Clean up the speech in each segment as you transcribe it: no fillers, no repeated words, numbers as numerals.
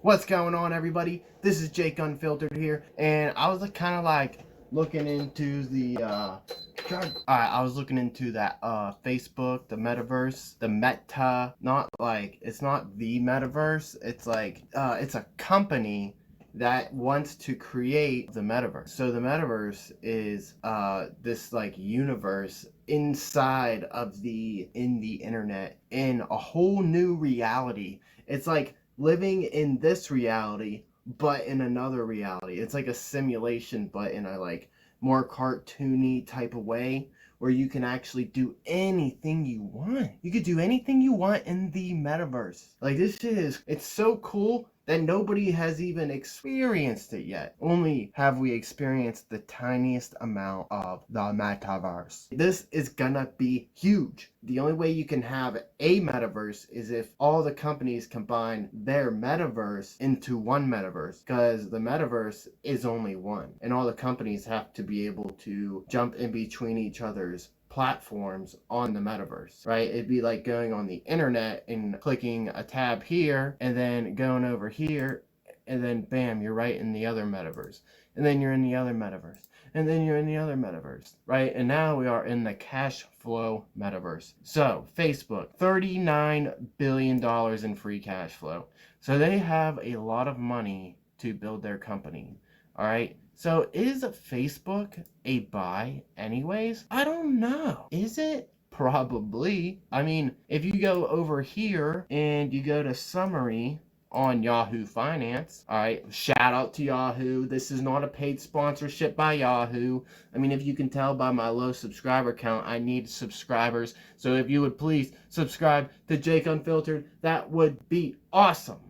What's going on, everybody? This is Jake Unfiltered here, and I was kind of like looking into I was looking into that Facebook, the Metaverse, the Meta. Not like it's not the Metaverse. It's like it's a company that wants to create the Metaverse. So the Metaverse is this like universe inside of the internet in a whole new reality. It's like living in this reality but in another reality. It's like a simulation but in a like more cartoony type of way where you can actually do anything you want. You could do anything you want in the metaverse. Like this shit is it's so cool that nobody has even experienced it yet. Only have we experienced the tiniest amount of the metaverse. This is gonna be huge. The only way you can have a metaverse is if all the companies combine their metaverse into one metaverse, because the metaverse is only one, and all the companies have to be able to jump in between each other's platforms on the metaverse, right? It'd be like going on the internet and clicking a tab here and then going over here and then bam, you're right in the other metaverse. And then you're in the other metaverse. And then you're in the other metaverse, right? And now we are in the cash flow metaverse. So, Facebook, $39 billion in free cash flow. So they have a lot of money to build their company. All right. So is Facebook a buy anyways? I don't know. Is it? Probably. I mean, if you go over here and you go to summary on Yahoo Finance. All right, shout out to Yahoo. This is not a paid sponsorship by Yahoo. I mean, if you can tell by my low subscriber count, I need subscribers. So if you would please subscribe to Jake Unfiltered, that would be awesome.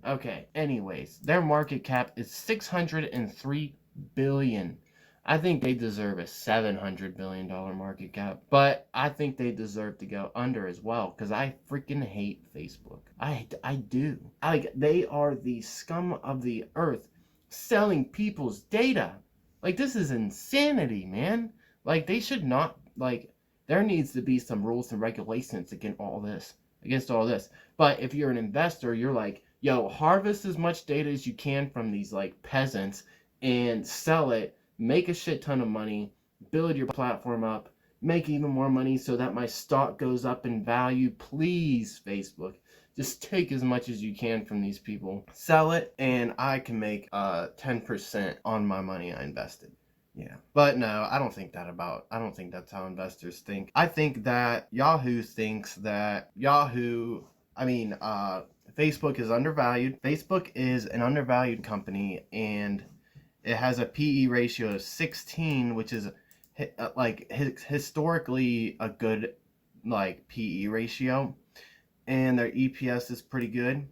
Okay, anyways, their market cap is 603 billion. I think they deserve a $700 billion market cap, but I think they deserve to go under as well because I freaking hate Facebook. I do. Like they are the scum of the earth, selling people's data. Like this is insanity, man. Like they should not like. There needs to be some rules and regulations against all this. Against all this. But if you're an investor, you're like, yo, harvest as much data as you can from these like peasants and sell it, make a shit ton of money, build your platform up, make even more money so that my stock goes up in value. Please, Facebook, just take as much as you can from these people, sell it, and I can make 10% on my money I invested. Yeah. But no, I don't think that's how investors think. I think that Yahoo thinks that Facebook is undervalued. Facebook is an undervalued company and it has a PE ratio of 16, which is historically a good like PE ratio, and their EPS is pretty good.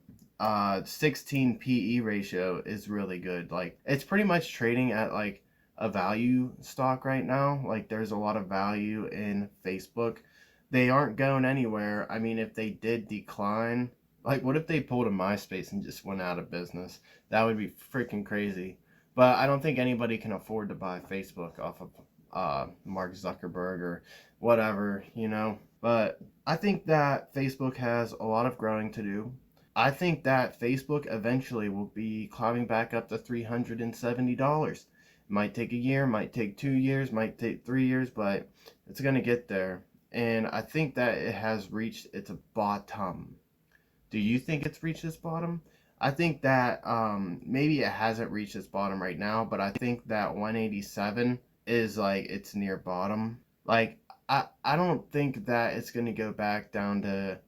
16 PE ratio is really good. Like it's pretty much trading at like a value stock right now. Like there's a lot of value in Facebook. They aren't going anywhere. I mean, if they did decline, like what if they pulled a MySpace and just went out of business? That would be freaking crazy. But I don't think anybody can afford to buy Facebook off of Mark Zuckerberg or whatever, you know. But I think that Facebook has a lot of growing to do. I think that Facebook eventually will be climbing back up to $370. Might take a year, might take 2 years, might take 3 years, but it's going to get there. And I think that it has reached its bottom. Do you think it's reached its bottom? I think that maybe it hasn't reached its bottom right now, but I think that 187 is like its near bottom. Like I don't think that it's gonna go back down to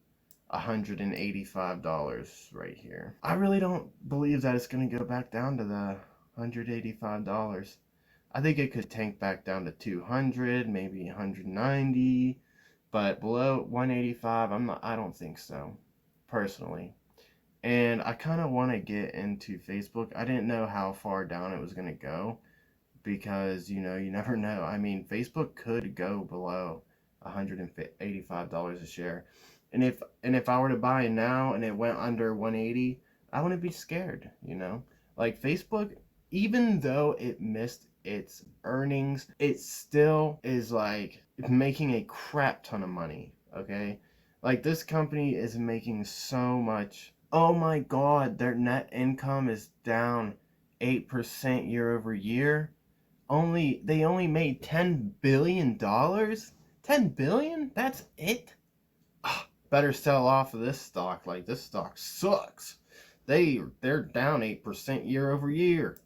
$185 right here. I really don't believe that it's gonna go back down to the $185. I think it could tank back down to 200, maybe 190, but below 185, I don't think so, personally. And I kind of want to get into Facebook. I didn't know how far down it was going to go because, you know, you never know. I mean, Facebook could go below $185 a share. And if I were to buy it now and it went under 180, I wouldn't be scared, you know? Like Facebook, even though it missed its earnings, it still is like making a crap ton of money, okay? Like this company is making so much Oh my God, their net income is down 8% year over year. They only made $10 billion. 10 billion? That's it? Better sell off of this stock. Like, this stock sucks. They're down 8% year over year.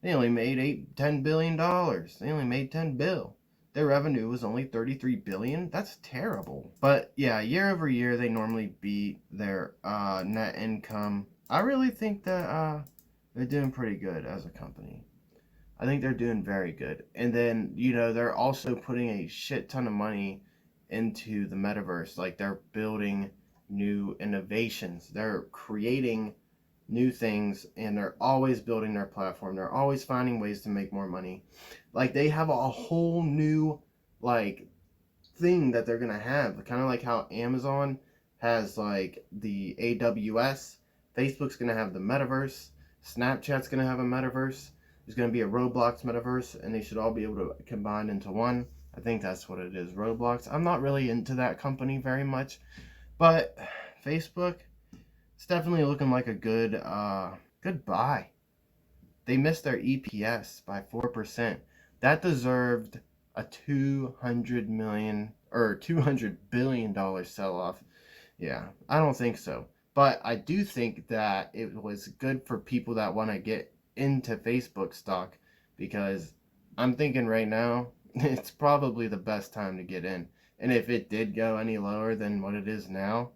They only made $10 billion. They only made 10 bill. Their revenue was only 33 billion. That's terrible. But yeah, year over year they normally beat their net income. I really think that they're doing pretty good as a company. I think they're doing very good. And then, they're also putting a shit ton of money into the metaverse. Like, they're building new innovations. They're creating new things, and they're always building their platform. They're always finding ways to make more money. Like, they have a whole new like thing that they're gonna have, kind of like how Amazon has like the AWS. Facebook's gonna have the metaverse. Snapchat's gonna have a metaverse. There's gonna be a Roblox metaverse, and they should all be able to combine into one. I think that's what it is, Roblox. I'm not really into that company very much, but Facebook, it's definitely looking like a good buy. They missed their EPS by 4%. That deserved a 200 billion dollar sell off. Yeah, I don't think so. But I do think that it was good for people that want to get into Facebook stock, because I'm thinking right now it's probably the best time to get in. And if it did go any lower than what it is now,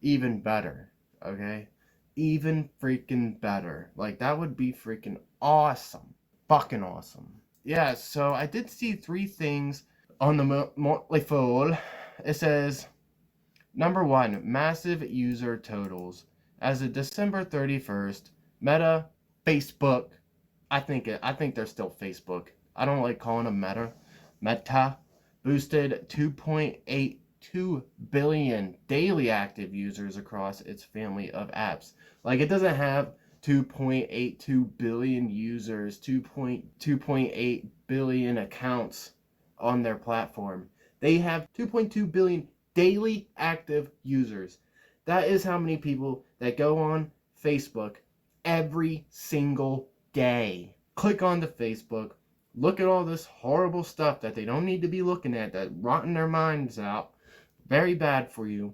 even better. Okay? Even freaking better. Like, that would be freaking awesome. Fucking awesome. Yeah, so I did see three things on the monthly fold. It says, number one, massive user totals. As of December 31st, Meta, Facebook, I think they're still Facebook. I don't like calling them Meta boosted 2.82 billion daily active users across its family of apps. Like, it doesn't have 2.82 billion users, 2.8 billion accounts on their platform. They have 2.2 billion daily active users. That is how many people that go on Facebook every single day. Click on the Facebook, look at all this horrible stuff that they don't need to be looking at, that rotting their minds out. Very bad for you.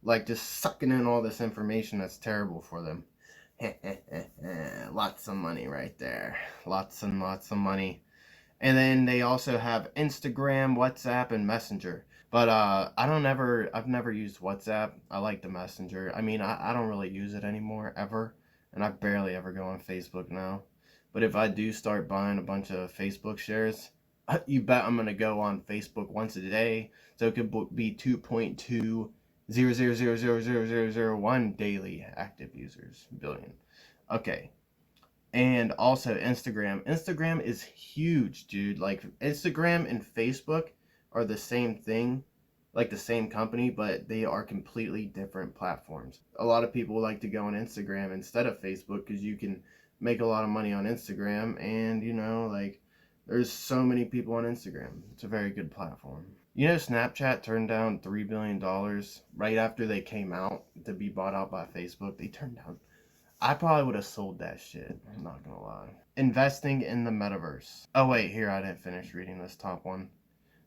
Like, just sucking in all this information that's terrible for them. Lots of money right there. Lots and lots of money. And then they also have Instagram, WhatsApp, and Messenger. But I've never used WhatsApp. I like the Messenger. I mean, I don't really use it anymore, ever. And I barely ever go on Facebook now. But if I do start buying a bunch of Facebook shares, you bet I'm going to go on Facebook once a day. So it could be 2.200000001 daily active users, billion. Okay. And also Instagram. Instagram is huge, dude. Like, Instagram and Facebook are the same thing, like the same company, but they are completely different platforms. A lot of people like to go on Instagram instead of Facebook because you can make a lot of money on Instagram, and like, there's so many people on Instagram. It's a very good platform. Snapchat turned down $3 billion right after they came out to be bought out by Facebook. They turned down, I probably would have sold that shit. I'm not gonna lie. Investing in the metaverse. Oh wait, here, I didn't finish reading this top one.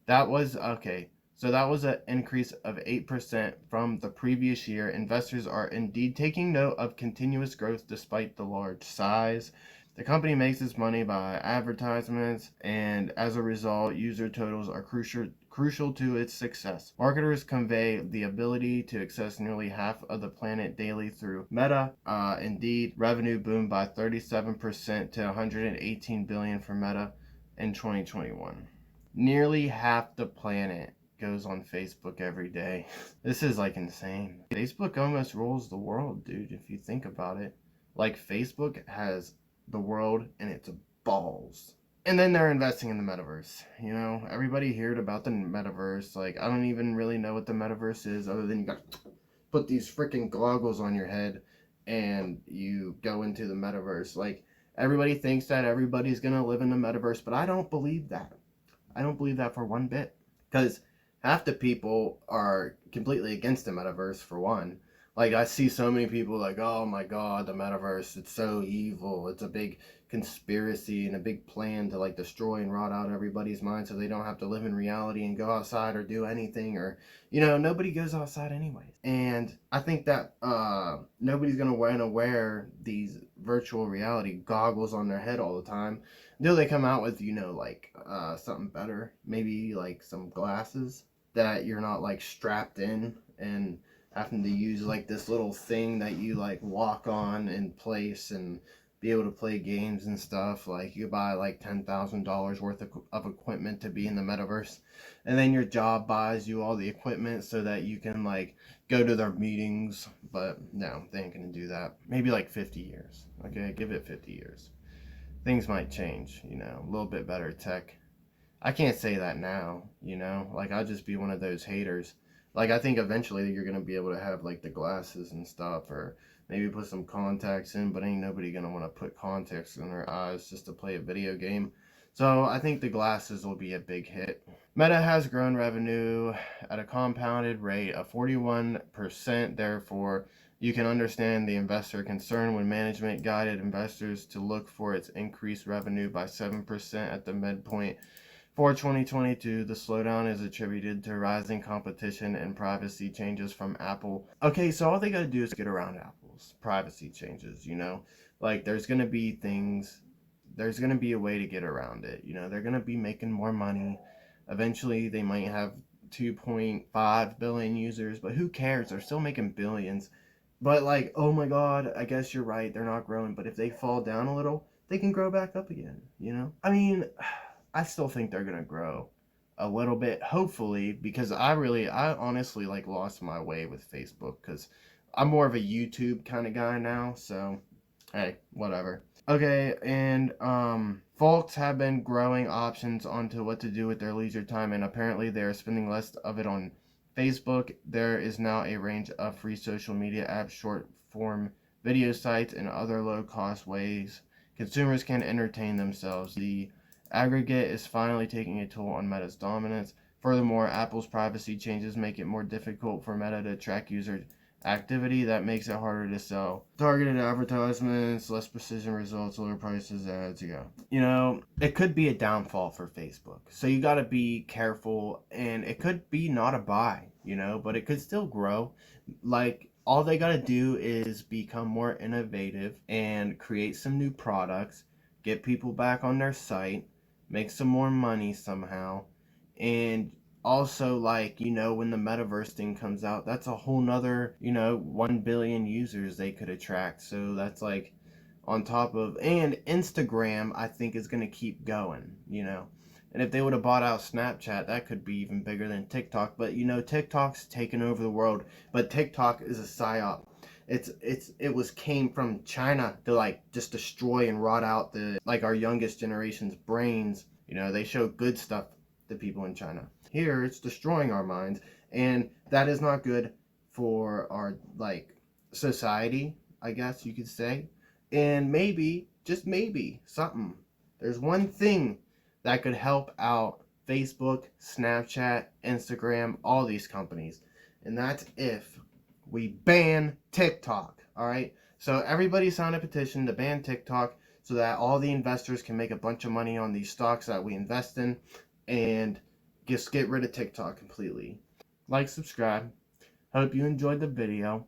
That was okay. So that was an increase of 8% from the previous year. Investors are indeed taking note of continuous growth despite the large size. The company makes its money by advertisements, and as a result, user totals are crucial to its success. Marketers convey the ability to access nearly half of the planet daily through Meta. Indeed, revenue boomed by 37% to 118 billion for Meta in 2021. Nearly half the planet goes on Facebook every day. This is like insane. Facebook almost rules the world, dude, if you think about it. Like, Facebook has the world in its balls. And then they're investing in the metaverse. Everybody heard about the metaverse. Like, I don't even really know what the metaverse is, other than you got to put these freaking goggles on your head and you go into the metaverse. Like, everybody thinks that everybody's gonna live in the metaverse, but I don't believe that. I don't believe that for one bit. Because half the people are completely against the metaverse, for one. Like, I see so many people like, oh my god, the metaverse, it's so evil. It's a big conspiracy and a big plan to like destroy and rot out everybody's mind so they don't have to live in reality and go outside or do anything, or nobody goes outside anyways. And I think that nobody's gonna want to wear these virtual reality goggles on their head all the time until they come out with like something better, maybe like some glasses that you're not like strapped in and having to use like this little thing that you like walk on in place and be able to play games and stuff. Like, you buy like $10,000 worth of equipment to be in the metaverse, and then your job buys you all the equipment so that you can like go to their meetings. But no, they ain't gonna do that. Maybe like 50 years. Okay, give it 50 years. Things might change. A little bit better tech. I can't say that now. Like, I'll just be one of those haters. Like, I think eventually you're gonna be able to have like the glasses and stuff, or maybe put some contacts in, but ain't nobody gonna want to put contacts in their eyes just to play a video game. So I think the glasses will be a big hit. Meta has grown revenue at a compounded rate of 41%. Therefore, you can understand the investor concern when management guided investors to look for its increased revenue by 7% at the midpoint. For 2022, the slowdown is attributed to rising competition and privacy changes from Apple. Okay, so all they gotta do is get around Apple's privacy changes. Like, there's gonna be a way to get around it. They're gonna be making more money. Eventually, they might have 2.5 billion users, but who cares? They're still making billions. But, like, oh my god, I guess you're right, they're not growing. But if they fall down a little, they can grow back up again. I mean, I still think they're gonna grow a little bit, hopefully, because I honestly like lost my way with Facebook because I'm more of a YouTube kind of guy now. So hey, whatever. Okay, and folks have been growing options onto what to do with their leisure time, and apparently they are spending less of it on Facebook. There is now a range of free social media apps, short form video sites, and other low cost ways consumers can entertain themselves. The aggregate is finally taking a toll on Meta's dominance. Furthermore, Apple's privacy changes make it more difficult for Meta to track user activity. That makes it harder to sell targeted advertisements, less precision results, lower prices, ads. It could be a downfall for Facebook, so you got to be careful. And it could be not a buy, but it could still grow. Like, all they got to do is become more innovative and create some new products, get people back on their site, make some more money somehow. And also, like, when the metaverse thing comes out, that's a whole nother 1 billion users they could attract. So that's like on top of, and Instagram, I think, is going to keep going. And if they would have bought out Snapchat, that could be even bigger than TikTok. But TikTok's taken over the world. But TikTok is a psyop. It came from China to like just destroy and rot out the like our youngest generation's brains. They show good stuff to people in China. Here, it's destroying our minds, and that is not good for our like society, I guess you could say. And maybe, just maybe, something. There's one thing that could help out Facebook, Snapchat, Instagram, all these companies, and that's if we ban TikTok. All right. So everybody sign a petition to ban TikTok so that all the investors can make a bunch of money on these stocks that we invest in, and just get rid of TikTok completely. Like, subscribe. Hope you enjoyed the video.